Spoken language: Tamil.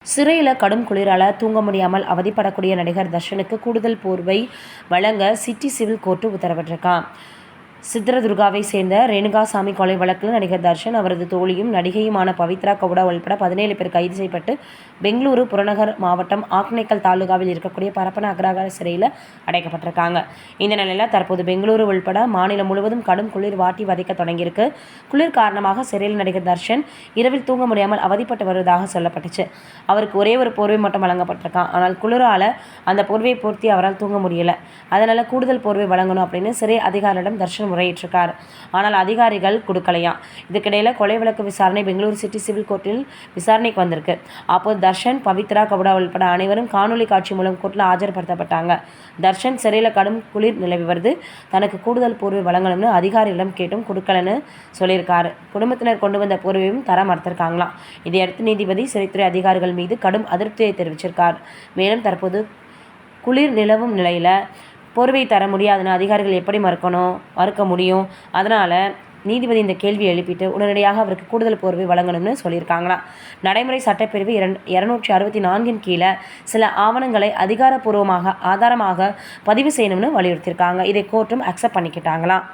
சிறையில் கடும் குளிரால் தூங்க முடியாமல் அவதிப்படக்கூடிய நடிகர் தர்ஷனுக்கு கூடுதல் போர்வை வழங்க சிட்டி சிவில் கோர்ட்டு உத்தரவிட்டிருக்கான். சித்ரதுர்காவை சேர்ந்த ரேணுகாசாமி கொலை வழக்கில் நடிகர் தர்ஷன், அவரது தோழியும் நடிகையுமான பவித்ரா கவுடா உள்பட 17 பேர் கைது செய்யப்பட்டு பெங்களூரு புறநகர் மாவட்டம் ஆக்னேக்கல் தாலுகாவில் இருக்கக்கூடிய பரப்பன அக்ரஹார சிறையில் அடைக்கப்பட்டிருக்காங்க. இந்த நிலையில் தற்போது பெங்களூரு உள்பட மாநிலம் முழுவதும் கடும் குளிர் வாட்டி வதைக்க தொடங்கியிருக்கு. குளிர் காரணமாக சிறையில் நடிகர் தர்ஷன் இரவில் தூங்க முடியாமல் அவதிப்பட்டு வருவதாக சொல்லப்பட்டுச்சு. அவருக்கு ஒரே ஒரு போர்வை மட்டும் வழங்கப்பட்டிருக்கான். ஆனால் குளிரால அந்த போர்வையை பொருத்தி அவரால் தூங்க முடியல. அதனால கூடுதல் போர்வை வழங்கணும் அப்படின்னு சிறை அதிகாரியிடம் தர்ஷன் முறையிட்டிருக்கார். ஆனால் அதிகாரிகள் கொடுக்கலையா. இதுக்கிடையில் கொலை வழக்கு விசாரணை பெங்களூரு சிட்டி சிவில் கோர்ட்டில் விசாரணைக்கு வந்திருக்கு. அப்போது தர்ஷன், பவித்ரா கவுடா உள்பட அனைவரும் காணொலி காட்சி மூலம் கோர்ட்டில் ஆஜர்படுத்தப்பட்டாங்க. தர்ஷன் சிறையில் கடும் குளிர் நிலவி வருது, தனக்கு கூடுதல் போர்வை வழங்கணும்னு அதிகாரிகளிடம் கேட்டும் கொடுக்கலன்னு சொல்லியிருக்காரு. குடும்பத்தினர் கொண்டு வந்த போர்வையும் தர மறுத்திருக்காங்களாம். இதையடுத்து நீதிபதி சிறைத்துறை அதிகாரிகள் மீது கடும் அதிருப்தியை தெரிவிச்சிருக்கார். மேலும் தற்போது குளிர் நிலவும் நிலையில் போர்வை தர முடியாதுன்னு அதிகாரிகள் எப்படி மறுக்க முடியும். அதனால் நீதிபதி இந்த கேள்வி எழுப்பிட்டு உடனடியாக அவருக்கு கூடுதல் போர்வை வழங்கணும்னு சொல்லியிருக்காங்களாம். நடைமுறை சட்டப்பிரிவு 264 கீழே சில ஆவணங்களை அதிகாரப்பூர்வமாக ஆதாரமாக பதிவு செய்யணும்னு வலியுறுத்தியிருக்காங்க. இதை கோர்ட்டும் அக்செப்ட் பண்ணிக்கிட்டாங்களாம்.